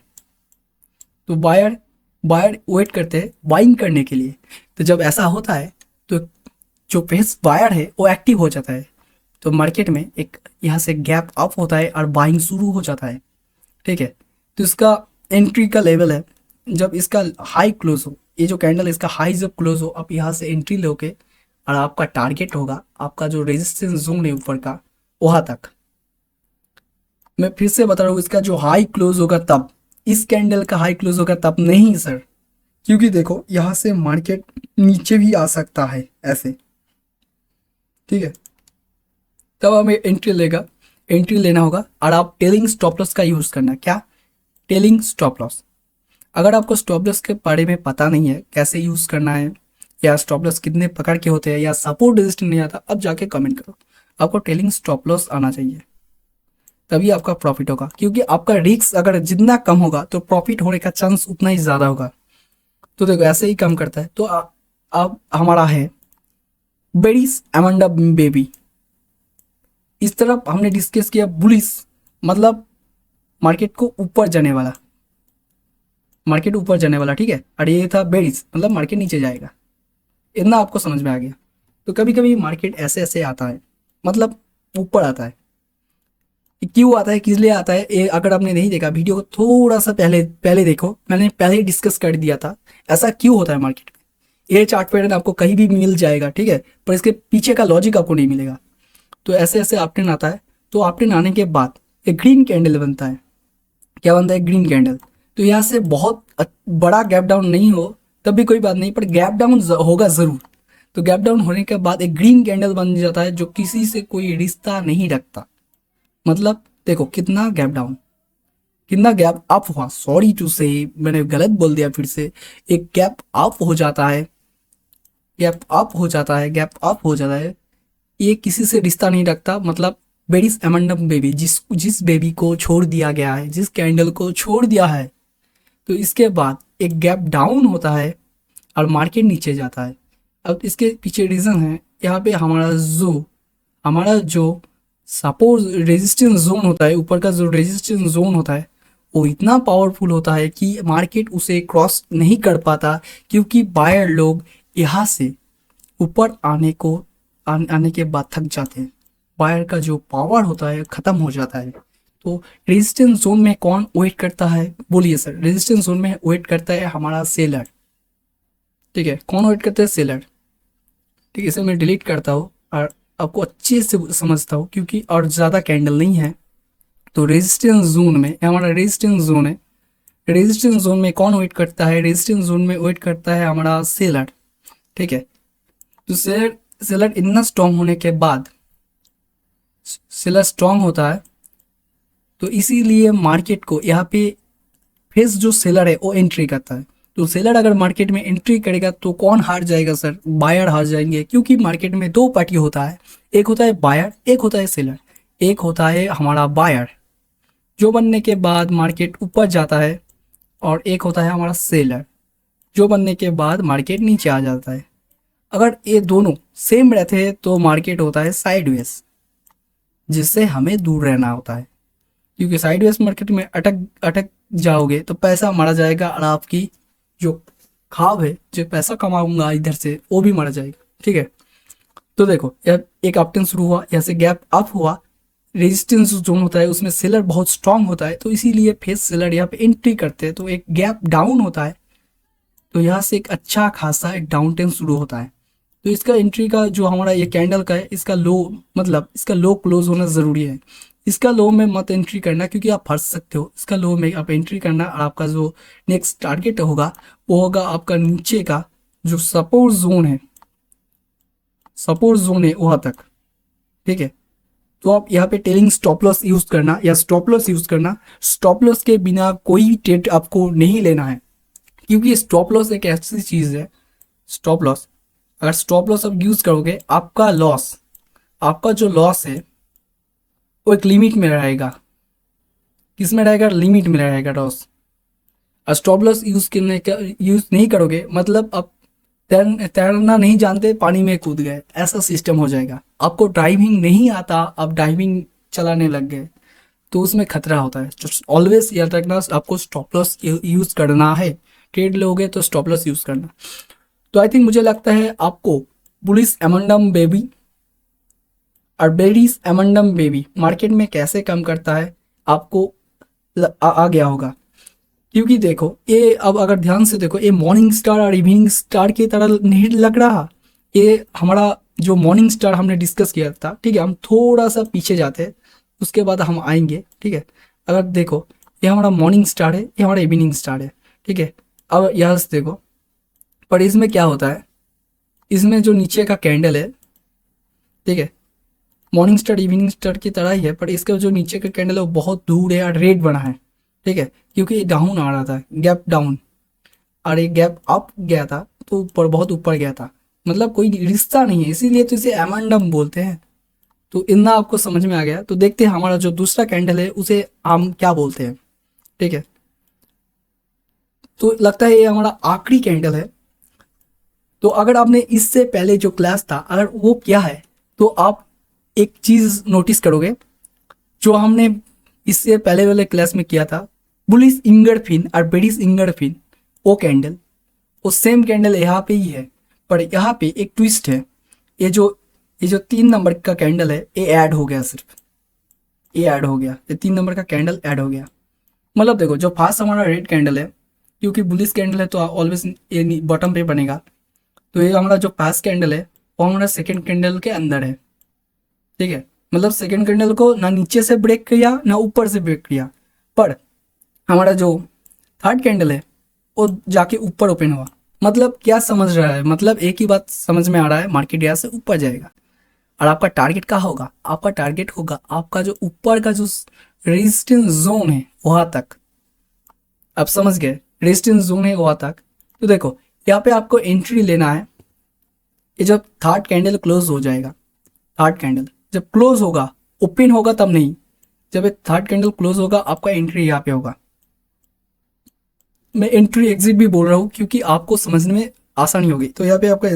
तो बायर बायर वेट करते हैं बाइंग करने के लिए। तो जब ऐसा होता है तो जो फेस बायर है वो एक्टिव हो जाता है, तो मार्केट में एक यहाँ से गैप अप होता है और बाइंग शुरू हो जाता है। ठीक है, तो इसका एंट्री का लेवल है, जब इसका हाई क्लोज हो, ये जो कैंडल इसका हाई जब क्लोज हो, आप यहाँ से एंट्री लोगे और आपका टारगेट होगा आपका जो रेजिस्टेंस जोन है ऊपर का, वहाँ तक। मैं फिर से बता रहा हूँ, इसका जो हाई क्लोज होगा तब, इस कैंडल का हाई क्लोज होगा तब नहीं सर, क्योंकि देखो यहाँ से मार्केट नीचे भी आ सकता है ऐसे। ठीक है, तब हमें एंट्री लेना होगा और आप टेलिंग स्टॉप लॉस का यूज करना। क्या? Telling stop loss. अगर आपको स्टॉप लॉस के बारे में पता नहीं है कैसे यूज करना है, या स्टॉप लॉस कितने प्रकार के होते हैं, या सपोर्ट रेजिस्टेंस नहीं आता, अब जाके कमेंट करो। आपको टेलिंग स्टॉप लॉस आना चाहिए, तभी आपका प्रॉफिट होगा, क्योंकि आपका रिस्क अगर जितना कम होगा तो प्रॉफिट होने का चांस उतना ही ज़्यादा होगा। तो देखो ऐसे ही काम करता है। तो अब हमारा है बेरिस एमंडा बेबी। इस तरफ हमने डिस्कस किया बुलिस, मतलब मार्केट को ऊपर जाने वाला, मार्केट ऊपर जाने वाला। ठीक है, और ये था बेरिस, मतलब मार्केट नीचे जाएगा। इतना आपको समझ में आ गया। तो कभी कभी मार्केट ऐसे ऐसे आता है, मतलब ऊपर आता है। क्यों आता है, किस लिए आता है, ये अगर आपने नहीं देखा वीडियो को थोड़ा सा पहले देखो, मैंने पहले ही डिस्कस कर दिया था ऐसा क्यों होता है मार्केट में। ये चार्ट पैटर्न आपको कहीं भी मिल जाएगा, ठीक है, पर इसके पीछे का लॉजिक आपको नहीं मिलेगा। तो ऐसे ऐसे अपट्रेंड आता है। तो अपट्रेंड आने के बाद एक ग्रीन कैंडल बनता है। क्या बनता है? Green candle. तो यहाँ से बहुत बड़ा गैप डाउन नहीं हो तब भी कोई बात नहीं, पर गैप डाउन होगा ज़रूर। तो गैप डाउन होने के बाद एक ग्रीन कैंडल बन जाता है जो किसी से कोई रिश्ता नहीं रखता। मतलब देखो कितना गैप डाउन, कितना गैप अप हुआ, सॉरी टू से मैंने गलत बोल दिया फिर से। एक गैप अप हो जाता है, गैप अप हो जाता है, गैप अप हो जाता है। ये किसी से रिश्ता नहीं रखता, मतलब बेरिस एमंडम बेबी, जिस बेबी को छोड़ दिया गया है, जिस कैंडल को छोड़ दिया है, तो इसके बाद एक गैप डाउन होता है और मार्केट नीचे जाता है। अब इसके पीछे रीज़न है, यहाँ पे हमारा जो सपोज रेजिस्टेंस जोन होता है, ऊपर का जो रेजिस्टेंस जोन होता है वो इतना पावरफुल होता है कि मार्केट उसे क्रॉस नहीं कर पाता, क्योंकि बायर लोग यहाँ से ऊपर आने के बाद थक जाते हैं। बायर का जो पावर होता है ख़त्म हो जाता है। तो रेजिस्टेंस जोन में कौन वेट करता है? बोलिए सर। रेजिस्टेंस जोन में वेट करता है हमारा सेलर। ठीक है, कौन वेट करता है? सेलर। ठीक है, इसे मैं डिलीट करता हूँ और आपको अच्छे से समझता हूँ, क्योंकि और ज़्यादा कैंडल नहीं है। तो रेजिस्टेंस जोन में हमारा रेजिस्टेंस जोन है। रेजिस्टेंस जोन में कौन वेट करता है? रेजिस्टेंस जोन में वेट करता है हमारा सेलर। ठीक है, तो सेलर इतना स्ट्रॉन्ग होने के बाद, सेलर स्ट्रॉन्ग होता है तो इसीलिए मार्केट को यहाँ पे फेस जो सेलर है वो एंट्री करता है। तो सेलर अगर मार्केट में एंट्री करेगा तो कौन हार जाएगा सर? बायर हार जाएंगे, क्योंकि मार्केट में दो पार्टी होता है, एक होता है बायर, एक होता है सेलर। एक होता है हमारा बायर जो बनने के बाद मार्केट ऊपर जाता है, और एक होता है हमारा सेलर जो बनने के बाद मार्केट नीचे आ जाता है। अगर ये दोनों सेम रहते हैं तो मार्केट होता है साइडवेज, जिससे हमें दूर रहना होता है, क्योंकि साइडवेज मार्केट में अटक जाओगे तो पैसा मारा जाएगा, और आपकी जो ख्वाब है, जो पैसा कमाऊंगा इधर से, वो भी मारा जाएगा। ठीक है, तो देखो एक अपट्रेंड शुरू हुआ, यहाँ से गैप अप हुआ, रेजिस्टेंस जोन होता है उसमें सेलर बहुत स्ट्रांग होता है, तो इसीलिए फेस सेलर यहाँ पे एंट्री करते हैं। तो एक गैप डाउन होता है, तो यहाँ से एक अच्छा खासा एक डाउन ट्रेंड शुरू होता है। तो इसका एंट्री का जो हमारा ये कैंडल का है, इसका लो, मतलब इसका लो क्लोज होना ज़रूरी है। इसका लो में मत एंट्री करना, क्योंकि आप फंस सकते हो। इसका लो में आप एंट्री करना, और आपका जो नेक्स्ट टारगेट होगा वो होगा आपका नीचे का जो सपोर्ट जोन है, वहाँ तक। ठीक है, तो आप यहाँ पे टेलिंग स्टॉप लॉस यूज़ करना, या स्टॉप लॉस यूज़ करना। स्टॉप लॉस के बिना कोई भी ट्रेड आपको नहीं लेना है, क्योंकि स्टॉप लॉस एक ऐसी चीज़ है, स्टॉप लॉस, अगर स्टॉप लॉस आप यूज़ करोगे, आपका जो लॉस है वो एक लिमिट में रहेगा। किस में रहेगा? लिमिट में रहेगा लॉस। और स्टॉप लॉस यूज़ नहीं करोगे, मतलब आप तैरना नहीं जानते, पानी में कूद गए, ऐसा सिस्टम हो जाएगा। आपको ड्राइविंग नहीं आता, आप ड्राइविंग चलाने लग गए, तो उसमें खतरा होता है। ऑलवेज याद रखना, आपको स्टॉप लॉस यूज़ करना है। ट्रेड लोगे तो स्टॉप लॉस यूज़ करना। तो आई थिंक मुझे लगता है आपको बुलिश एमंडम बेबी और बेरिस एमंडम बेबी मार्केट में कैसे काम करता है आपको आ गया होगा। क्योंकि देखो ये अब अगर ध्यान से देखो, ये मॉर्निंग स्टार और इवनिंग स्टार की तरह नहीं लग रहा। ये हमारा जो मॉर्निंग स्टार हमने डिस्कस किया था, ठीक है, हम थोड़ा सा पीछे जाते हैं उसके बाद हम आएंगे, ठीक है। अगर देखो ये हमारा मॉर्निंग स्टार है, ये हमारा इवनिंग स्टार है, ठीक है। अब यहाँ से देखो, पर इसमें क्या होता है, इसमें जो नीचे का कैंडल है, ठीक है, मॉर्निंग स्टार इवनिंग स्टार की तरह ही है, पर इसका जो नीचे का कैंडल है वो बहुत दूर है और रेड बना है, ठीक है, क्योंकि ये डाउन आ रहा था, गैप डाउन, और एक गैप अप गया था तो ऊपर, बहुत ऊपर गया था, मतलब कोई रिश्ता नहीं है, इसीलिए तो इसे एमंडम बोलते हैं। तो इतना आपको समझ में आ गया। तो देखते हैं हमारा जो दूसरा कैंडल है उसे हम क्या बोलते हैं, ठीक है। तो लगता है ये हमारा आखिरी कैंडल है। तो अगर आपने इससे पहले जो क्लास था अगर वो किया है तो आप एक चीज नोटिस करोगे, जो हमने इससे पहले वाले क्लास में किया था, बुलिश इंगरफिन और बेरिश इंगरफिन, वो कैंडल, वो सेम कैंडल यहाँ पे ही है, पर यहाँ पे एक ट्विस्ट है। ये जो 3 नंबर का कैंडल है ये ऐड हो गया, सिर्फ ये ऐड हो गया, ये 3 नंबर का कैंडल ऐड हो गया। मतलब देखो जो फास्ट हमारा रेड कैंडल है, क्योंकि बुलिश कैंडल है तो ऑलवेज ये बॉटम पे बनेगा, तो ये हमारा जो फास्ट कैंडल है वो हमारा सेकेंड कैंडल के अंदर है, ठीक है। मतलब सेकेंड कैंडल को ना नीचे से ब्रेक किया ना ऊपर से ब्रेक किया, पर हमारा जो थर्ड कैंडल है वो जाके ऊपर ओपन हुआ। मतलब क्या समझ रहा है, मतलब एक ही बात समझ में आ रहा है, मार्केट यहाँ से ऊपर जाएगा और आपका टारगेट कहाँ होगा, आपका टारगेट होगा आपका जो ऊपर का जो रेजिस्टेंस जोन है वहां तक। आप समझ गए, रेजिस्टेंस जोन है वहां तक। तो देखो यहाँ पे आपको एंट्री लेना है, ये जब थर्ड कैंडल क्लोज हो जाएगा, थर्ड कैंडल जब क्लोज होगा, ओपन होगा तब नहीं, जब थर्ड कैंडल क्लोज होगा आपका एंट्री यहाँ पे होगा। मैं एंट्री एग्जिट भी बोल रहा हूँ क्योंकि आपको समझने में आसानी होगी। तो यहाँ पे आपका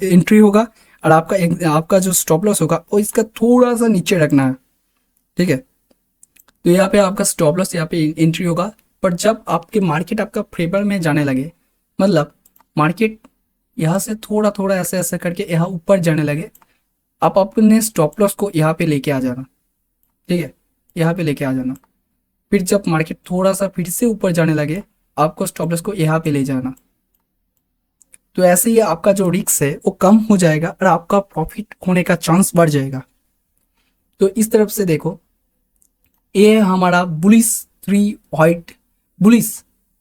एंट्री होगा और आपका जो स्टॉप लॉस होगा वो इसका थोड़ा सा नीचे रखना है, ठीक है। तो यहाँ पे आपका स्टॉप लॉस, यहाँ पे एंट्री होगा। पर जब आपके मार्केट आपका फेवर में जाने लगे, मतलब मार्केट यहाँ से थोड़ा थोड़ा ऐसे ऐसे करके यहाँ ऊपर जाने लगे, आप अपने स्टॉप लॉस को यहाँ पे लेके आ जाना, ठीक है, यहाँ पे लेके आ जाना। फिर जब मार्केट थोड़ा सा फिर से ऊपर जाने लगे, आपको स्टॉप लॉस को यहाँ पे ले जाना। तो ऐसे ही आपका जो रिस्क है वो कम हो जाएगा और आपका प्रॉफिट होने का चांस बढ़ जाएगा। तो इस तरफ से देखो, ये हमारा bullish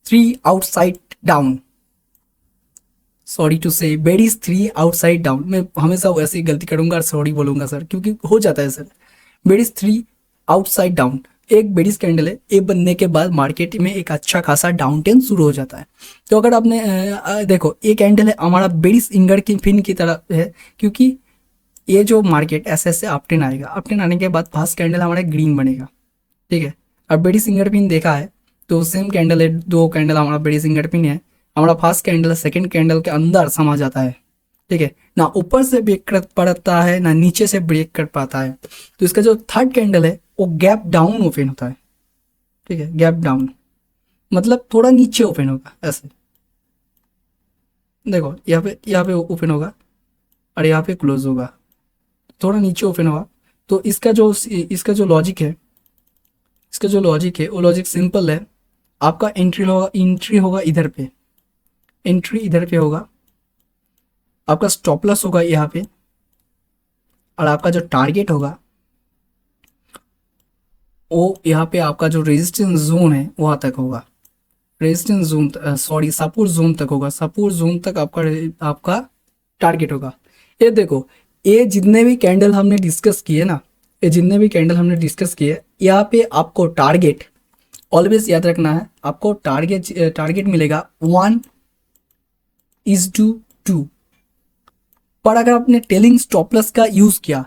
3 outside down, sorry to say bearish 3 outside down. मैं हमेशा वैसे ही गलती करूंगा और सॉरी बोलूंगा सर, क्योंकि हो जाता है सर। बेरिश 3 आउटसाइड डाउन, एक बेरिश कैंडल है, ये बनने के बाद मार्केट में एक अच्छा खासा डाउन ट्रेंड शुरू हो जाता है। तो अगर आपने देखो ये कैंडल है हमारा बेरिश इंगर की फिन की तरह है, क्योंकि ये जो मार्केट ऐसे ऐसे अप ट्रेंड आएगा, अप ट्रेंड आने के बाद फर्स्ट कैंडल हमारा ग्रीन बनेगा, ठीक है। अब बेरिश इंगर पिन देखा है तो सेम कैंडल है, 2 कैंडल हमारा बेरिश इंगर पिन है, हमारा फर्स्ट कैंडल सेकंड कैंडल के अंदर समा जाता है, ठीक है। ना ऊपर से ब्रेक कर पाता है ना नीचे से ब्रेक कर पाता है। तो इसका जो थर्ड कैंडल है वो गैप डाउन ओपन होता है, ठीक है, गैप डाउन मतलब थोड़ा नीचे ओपन होगा ऐसे। देखो यहाँ पे ओपन होगा और यहाँ पे क्लोज होगा, थोड़ा नीचे ओपन होगा। तो इसका जो लॉजिक है, वो लॉजिक सिंपल है। आपका एंट्री होगा इधर पे, एंट्री इधर पे होगा, आपका स्टॉप लॉस होगा यहाँ पे, और आपका जो टारगेट होगा वो यहाँ पे आपका जो रेजिस्टेंस जोन है वहाँ तक होगा, resistance zone sorry support zone तक होगा, सपोर्ट जोन तक आपका टारगेट होगा। ये देखो ये जितने भी कैंडल हमने डिस्कस किए ना, यहाँ पे आपको टारगेट ऑलवेज याद रखना है, आपको टारगेट मिलेगा 1:2। पर अगर आपने टेलिंग स्टॉप लॉस का यूज किया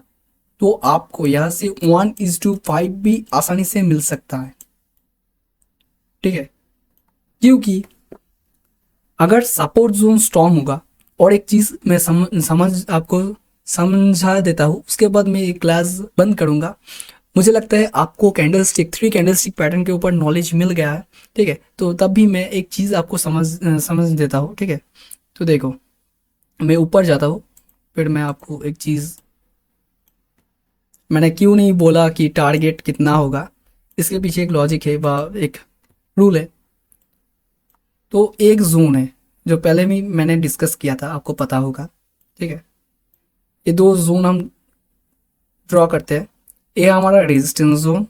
तो आपको यहां से 1:5 भी आसानी से मिल सकता है, ठीक है। क्योंकि अगर सपोर्ट जोन स्ट्रॉन्ग होगा, और एक चीज मैं आपको समझा देता हूँ, उसके बाद मैं ये क्लास बंद करूंगा। मुझे लगता है आपको कैंडलस्टिक 3 कैंडलस्टिक पैटर्न के ऊपर नॉलेज मिल गया है, ठीक है। तो तब भी मैं एक चीज़ आपको समझ देता हूँ, ठीक है। तो देखो, मैं ऊपर जाता हूँ, फिर मैं आपको एक चीज़, मैंने क्यों नहीं बोला कि टारगेट कितना होगा, इसके पीछे एक लॉजिक है व एक रूल है। तो एक जोन है जो पहले भी मैंने डिस्कस किया था, आपको पता होगा, ठीक है। ये 2 जोन हम ड्रॉ करते हैं, ये हमारा रेजिस्टेंस जोन,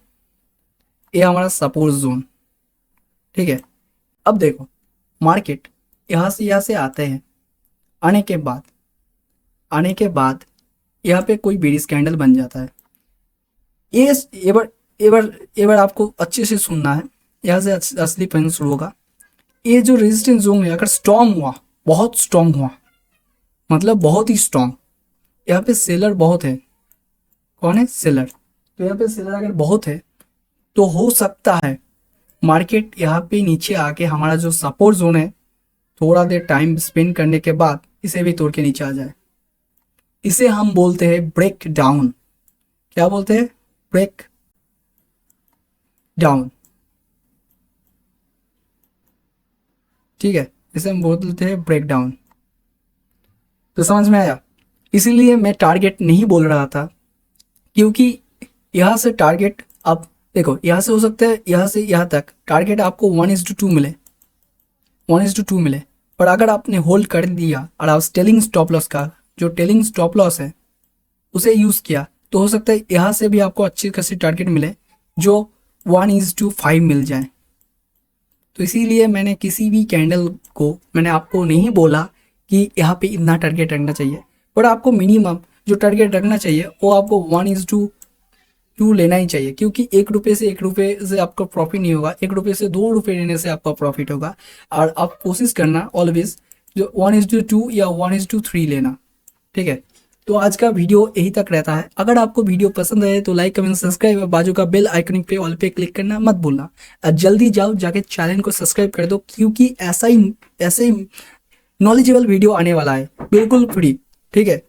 ये हमारा सपोर्ट जोन, ठीक है। अब देखो, मार्केट यहाँ से आते हैं, आने के बाद यहाँ पे कोई बेरिश कैंडल बन जाता है। ये बार ये बार आपको अच्छे से सुनना है, यहाँ से असली पॉइंट शुरू होगा। ये जो रेजिस्टेंस जोन है अगर स्ट्रॉन्ग हुआ, बहुत स्ट्रॉन्ग हुआ, मतलब बहुत ही स्ट्रॉन्ग, यहाँ पे सेलर बहुत है। कौन है? सेलर। तो यहाँ पे सेलर अगर बहुत है तो हो सकता है मार्केट यहाँ पे नीचे आके हमारा जो सपोर्ट जोन है, थोड़ा देर टाइम स्पेंड करने के बाद इसे भी तोड़ के नीचे आ जाए। इसे हम बोलते हैं ब्रेक डाउन। क्या बोलते हैं? ब्रेक डाउन, ठीक है। इसे हम बोलते हैं ब्रेक डाउन। तो समझ में आया? इसीलिए मैं टारगेट नहीं बोल रहा था, क्योंकि यहाँ से टारगेट, आप देखो, यहाँ से हो सकता है यहाँ से यहाँ तक टारगेट आपको 1:2 मिले, 1:2 मिले। पर अगर आपने होल्ड कर दिया और आप टेलिंग स्टॉप लॉस का, जो टेलिंग स्टॉप लॉस है उसे यूज़ किया, तो हो सकता है यहाँ से भी आपको अच्छी खासी टारगेट मिले जो 1:5 मिल जाए। तो इसीलिए मैंने किसी भी कैंडल को, मैंने आपको नहीं बोला कि यहाँ पे इतना टारगेट रखना चाहिए, पर आपको मिनिमम जो टारगेट रखना चाहिए वो आपको 1:2 लेना ही चाहिए, क्योंकि 1 रुपये से 1 रुपये से आपका प्रॉफिट नहीं होगा, 1 रुपये से 2 रुपये लेने से आपका प्रॉफिट होगा। और आप कोशिश करना ऑलवेज जो 1:2 या 1:3 लेना, ठीक है। तो आज का वीडियो यही तक रहता है। अगर आपको वीडियो पसंद आए तो लाइक, कमेंट, सब्सक्राइब और बाजू का बेल आइकनिक पे ऑल पे क्लिक करना मत भूलना। जल्दी जाओ जाके चैनल को सब्सक्राइब कर दो, क्योंकि ऐसा ही नॉलेजेबल वीडियो आने वाला है, बिल्कुल फ्री, ठीक है।